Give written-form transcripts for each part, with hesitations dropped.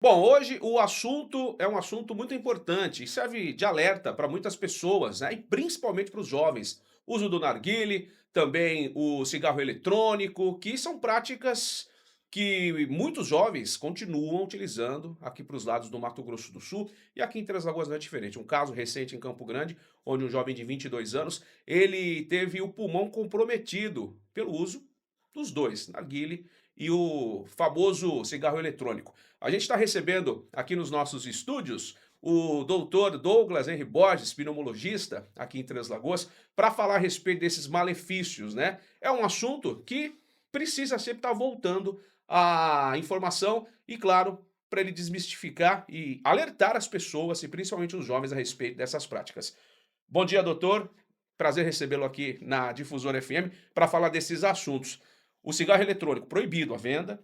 Bom, hoje o assunto é um assunto muito importante e serve de alerta para muitas pessoas, né, e principalmente para os jovens. Uso do narguile, também o cigarro eletrônico, que são práticas que muitos jovens continuam utilizando aqui para os lados do Mato Grosso do Sul, e aqui em Três Lagoas não é diferente. Um caso recente em Campo Grande, onde um jovem de 22 anos, ele teve o pulmão comprometido pelo uso dos dois, narguile e o famoso cigarro eletrônico. A gente está recebendo aqui nos nossos estúdios o doutor Douglas Henry Borges, pneumologista aqui em Três Lagoas, para falar a respeito desses malefícios, né? É um assunto que precisa sempre estar voltando à informação e, claro, para ele desmistificar e alertar as pessoas e principalmente os jovens a respeito dessas práticas. Bom dia, doutor. Prazer recebê-lo aqui na Difusora FM para falar desses assuntos. O cigarro eletrônico proibido à venda,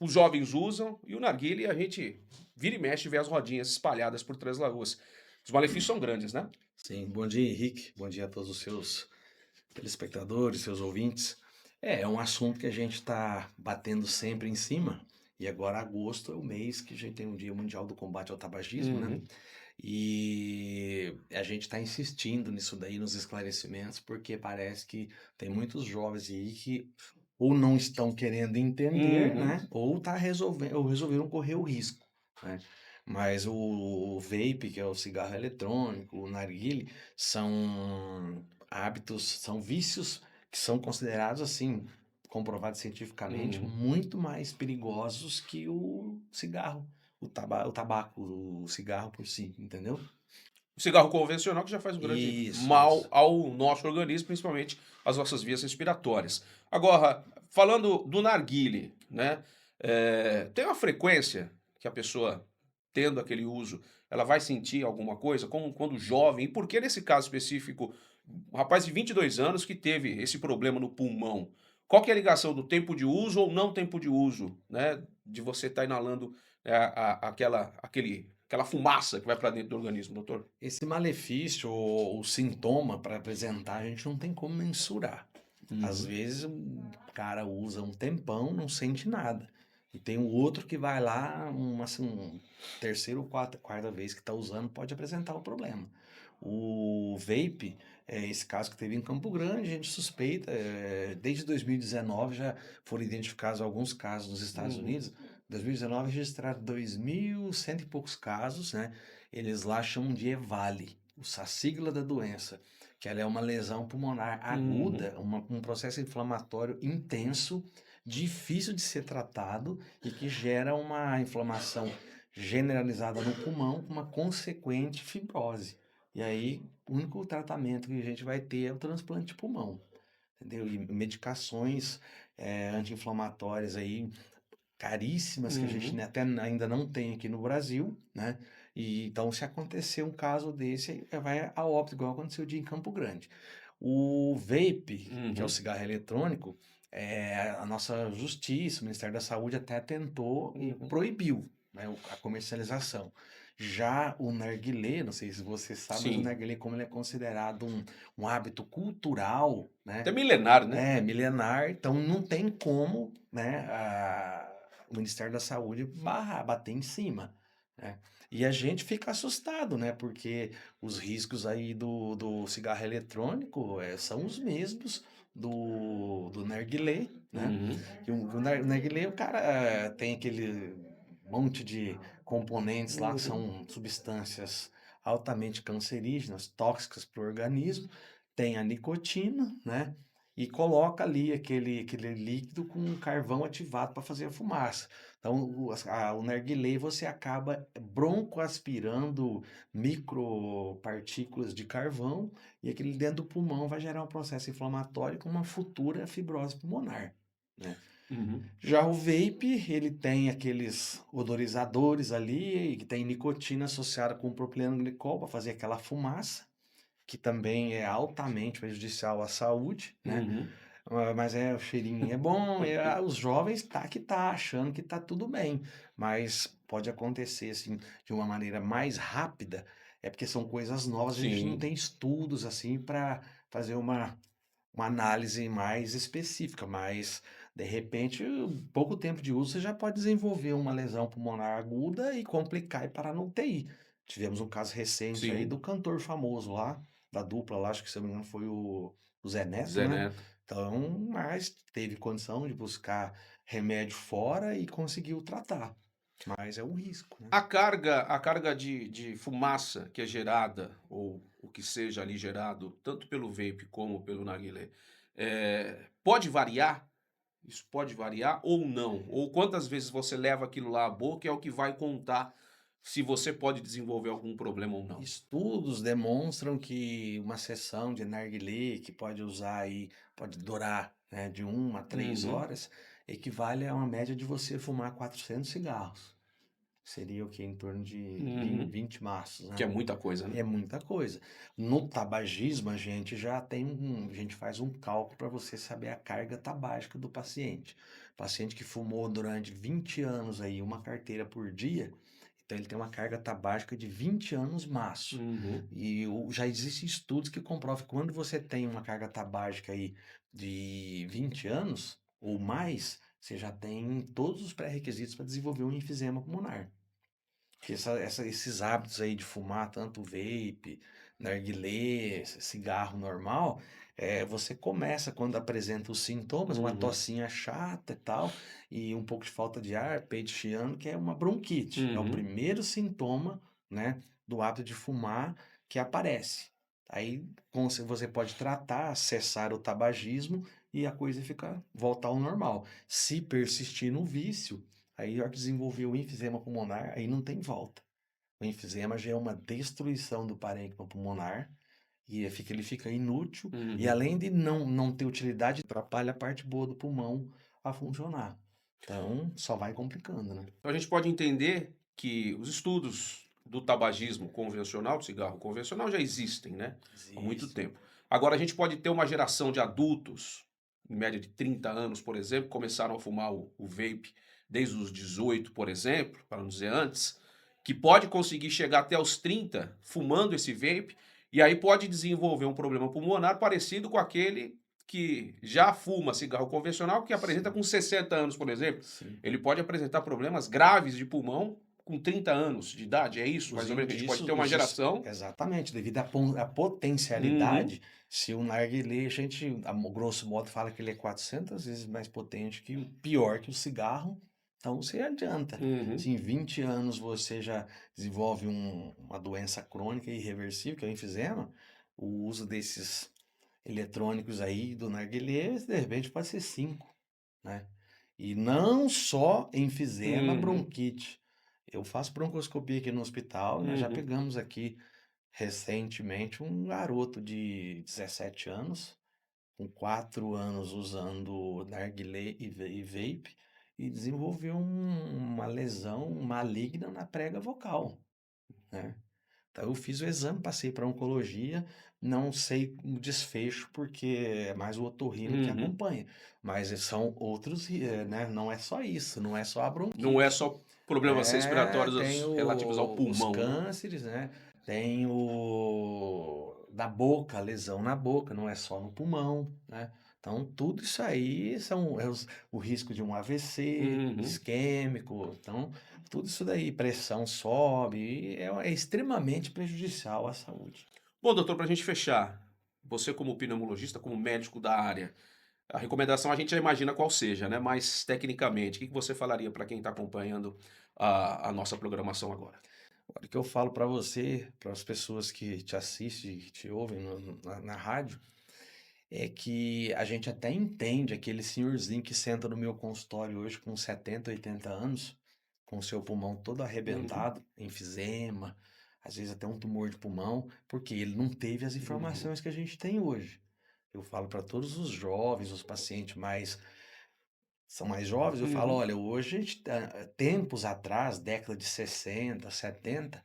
os jovens usam e o narguilé a gente vira e mexe e vê as rodinhas espalhadas por Três Lagoas. Os malefícios são grandes, né? Sim, bom dia Henrique, bom dia a todos os seus telespectadores, seus ouvintes. É um assunto que a gente está batendo sempre em cima, e agora agosto é o mês que a gente tem o Dia Mundial do Combate ao Tabagismo, né? Uhum. E a gente está insistindo nisso daí, nos esclarecimentos, porque parece que tem muitos jovens aí que ou não estão querendo entender, Uhum. né? Ou ou resolveram correr o risco, né? Mas o vape, que é o cigarro eletrônico, o narguilé, são hábitos, são vícios que são considerados assim, comprovados cientificamente, Uhum. muito mais perigosos que o cigarro, o tabaco, o cigarro por si, entendeu? O cigarro convencional que já faz um grande Isso, mal isso. ao nosso organismo, principalmente às nossas vias respiratórias. Agora, falando do narguilé, né? Tem uma frequência que a pessoa, tendo aquele uso, ela vai sentir alguma coisa, como quando jovem, e por que nesse caso específico, um rapaz de 22 anos que teve esse problema no pulmão? Qual que é a ligação do tempo de uso ou não tempo de uso, né? De você estar inalando aquela fumaça que vai para dentro do organismo, doutor? Esse malefício ou o sintoma para apresentar, a gente não tem como mensurar. Às Uhum. vezes o cara usa um tempão, não sente nada. E tem o outro que vai lá, assim, terceira ou quarta vez que está usando, pode apresentar o problema. O vape, esse caso que teve em Campo Grande, a gente suspeita, desde 2019 já foram identificados alguns casos nos Estados Uhum. Unidos. 2019 registraram 2.100 e poucos casos, né? Eles lá chamam de EVALI, a sigla da doença, que ela é uma lesão pulmonar Uhum. aguda, um processo inflamatório intenso, difícil de ser tratado e que gera uma inflamação generalizada no pulmão com uma consequente fibrose. E aí, o único tratamento que a gente vai ter é o transplante de pulmão, entendeu? E medicações anti-inflamatórias aí caríssimas que a gente Uhum. até ainda não tem aqui no Brasil, né? E então, se acontecer um caso desse, vai a óbito, igual aconteceu o dia em Campo Grande. O vape, que é o Uhum. cigarro eletrônico, a nossa justiça, o Ministério da Saúde até tentou e Uhum. proibiu, né, a comercialização. Já o narguilé, não sei se você sabe, mas o Sim. narguilé, como ele é considerado um hábito cultural, né? Até milenar, né? Milenar, então não tem como, né, o Ministério da Saúde barrar, bater em cima, né? E a gente fica assustado, né? Porque os riscos aí do cigarro eletrônico são os mesmos do narguilé, né? Uhum. Que o narguilé, o cara tem aquele monte de componentes lá que Uhum. são substâncias altamente cancerígenas, tóxicas para o organismo, tem a nicotina, né? E coloca ali aquele líquido com carvão ativado para fazer a fumaça. Então, o narguilé você acaba broncoaspirando micropartículas de carvão e aquele dentro do pulmão vai gerar um processo inflamatório com uma futura fibrose pulmonar, né? Uhum. Já o vape, ele tem aqueles odorizadores ali, que tem nicotina associada com propileno glicol para fazer aquela fumaça, que também é altamente prejudicial à saúde, né? Uhum. Mas o cheirinho é bom, os jovens tá achando que tá tudo bem, mas pode acontecer assim de uma maneira mais rápida, é porque são coisas novas, a gente não Sim. tem estudos assim para fazer uma análise mais específica, mas De repente, pouco tempo de uso, você já pode desenvolver uma lesão pulmonar aguda e complicar e parar no UTI. Tivemos um caso recente aí Sim, do cantor famoso lá, da dupla lá, acho que se eu não me engano foi o Zé Neto, Zé né? Neto. Então, mas teve condição de buscar remédio fora e conseguiu tratar. Mas é um risco, né? A carga de fumaça que é gerada, ou o que seja ali gerado, tanto pelo vape como pelo narguilé, pode variar? Isso pode variar ou não? Ou quantas vezes você leva aquilo lá à boca é o que vai contar se você pode desenvolver algum problema ou não? Estudos demonstram que uma sessão de narguilé que pode usar aí, pode durar, né, de 1 a 3 Uhum, horas, equivale a uma média de você fumar 400 cigarros. Seria o que? Em torno de uhum. 20 maços, Que é né? muita coisa, né? É muita coisa. No tabagismo, a gente já tem a gente faz um cálculo para você saber a carga tabágica do paciente. Paciente que fumou durante 20 anos aí uma carteira por dia, então ele tem uma carga tabágica de 20 anos maço. Uhum, E já existem estudos que comprovam que quando você tem uma carga tabágica aí de 20 anos ou mais, você já tem todos os pré-requisitos para desenvolver um enfisema pulmonar. Porque esses hábitos aí de fumar, tanto vape, narguilé, cigarro normal, você começa quando apresenta os sintomas, uma uhum, tossinha chata e tal, e um pouco de falta de ar, peito chiando, que é uma bronquite. É o uhum. primeiro sintoma, né, do hábito de fumar que aparece. Aí você pode tratar, cessar o tabagismo e a coisa fica, voltar ao normal. Se persistir no vício, aí, a hora que desenvolver o enfisema pulmonar, aí não tem volta. O enfisema já é uma destruição do parênquima pulmonar e ele fica inútil e Uhum. além de não ter utilidade, atrapalha a parte boa do pulmão a funcionar. Então, só vai complicando, né? Então a gente pode entender que os estudos do tabagismo convencional, do cigarro convencional, já existem, né? Há muito Existe. tempo. Agora a gente pode ter uma geração de adultos, em média de 30 anos, por exemplo, que começaram a fumar o vape desde os 18, por exemplo, para não dizer antes, que pode conseguir chegar até os 30 fumando esse vape, e aí pode desenvolver um problema pulmonar parecido com aquele que já fuma cigarro convencional, que apresenta Sim, com 60 anos, por exemplo. sim. Ele pode apresentar problemas graves de pulmão com 30 anos de idade, é isso? Os Mais ou menos, a gente pode indícios, ter uma geração. exatamente, devido à Uhum, potencialidade, se o narguilé, a gente, grosso modo, fala que ele é 400 vezes mais potente que o pior que o cigarro, então você adianta. Se uhum, em 20 anos você já desenvolve uma doença crônica e irreversível, que é o enfisema, o uso desses eletrônicos aí do narguilé, de repente pode ser 5, né? E não só enfisema, uhum, bronquite. Eu faço broncoscopia aqui no hospital, nós já uhum. pegamos aqui recentemente um garoto de 17 anos, com 4 anos usando narguilé e vape, e desenvolveu uma lesão maligna na prega vocal, né? Então eu fiz o exame, passei para oncologia, não sei o desfecho porque é mais o otorrino que Uhum. acompanha, mas são outros, né? Não é só isso, não é só a Não é bronquite. só problemas Tem respiratórios relativos ao os pulmão, né? cânceres, né? Tem o da boca, a lesão na boca, não é só no pulmão, né? Então, tudo isso aí o risco de um AVC Uhum. isquêmico. Então, tudo isso daí, pressão sobe, e é extremamente prejudicial à saúde. Bom, doutor, para a gente fechar, você como pneumologista, como médico da área, a recomendação a gente já imagina qual seja, né? Mas tecnicamente, o que que você falaria para quem está acompanhando a nossa programação agora? Olha, o que eu falo para você, para as pessoas que te assistem, que te ouvem na rádio, é que a gente até entende aquele senhorzinho que senta no meu consultório hoje com 70, 80 anos, com o seu pulmão todo Uhum, arrebentado, enfisema, às vezes até um tumor de pulmão, porque ele não teve as uhum, informações que a gente tem hoje. Eu falo para todos os jovens, os pacientes são mais jovens, eu falo, uhum. olha, hoje, tempos atrás, década de 60, 70,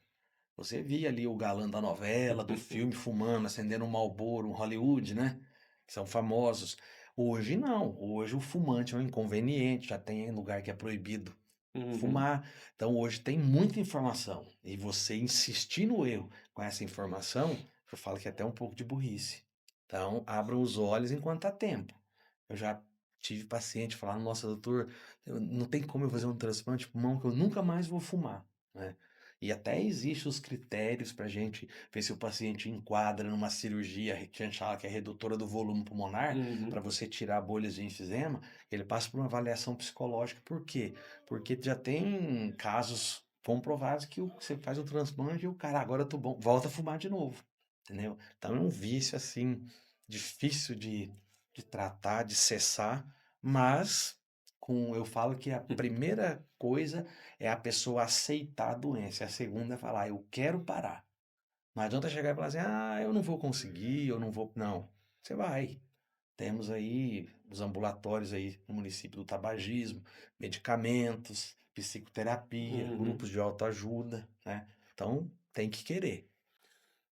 você via ali o galã da novela, do filme, fumando, acendendo um Marlboro, um Hollywood, né? Que são famosos. Hoje não. Hoje o fumante é um inconveniente, já tem lugar que é proibido Uhum. fumar. Então hoje tem muita informação. E você insistir no erro com essa informação, eu falo que é até um pouco de burrice. Então abram os olhos enquanto há tempo. Eu já Tive paciente falando: "Nossa, doutor, não tem como eu fazer um transplante de pulmão que eu nunca mais vou fumar", né. E até existe os critérios para gente ver se o paciente enquadra numa cirurgia que a gente fala que é redutora do volume pulmonar, para Uhum. você tirar bolhas de enfisema, ele passa por uma avaliação psicológica. Por quê? Porque já tem casos comprovados que você faz o transplante e o cara: "Agora eu tô bom", volta a fumar de novo, entendeu. Então é um vício, assim, difícil de tratar, de cessar, mas eu falo que a primeira coisa é a pessoa aceitar a doença, e a segunda é falar: "Eu quero parar". Não adianta chegar e falar assim: "Ah, eu não vou conseguir, eu não vou", não, você vai. Temos aí os ambulatórios aí no município do tabagismo, medicamentos, psicoterapia, Uhum. grupos de autoajuda, né. Então tem que querer,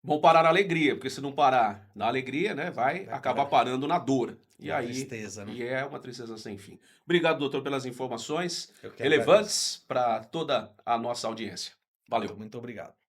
Bom parar na alegria, porque se não parar na alegria, né, vai vai acabar parar parando na dor. E na aí tristeza, né. é uma tristeza sem fim. Obrigado, doutor, pelas informações Eu que agradeço. relevantes para toda a nossa audiência. Valeu. Muito obrigado.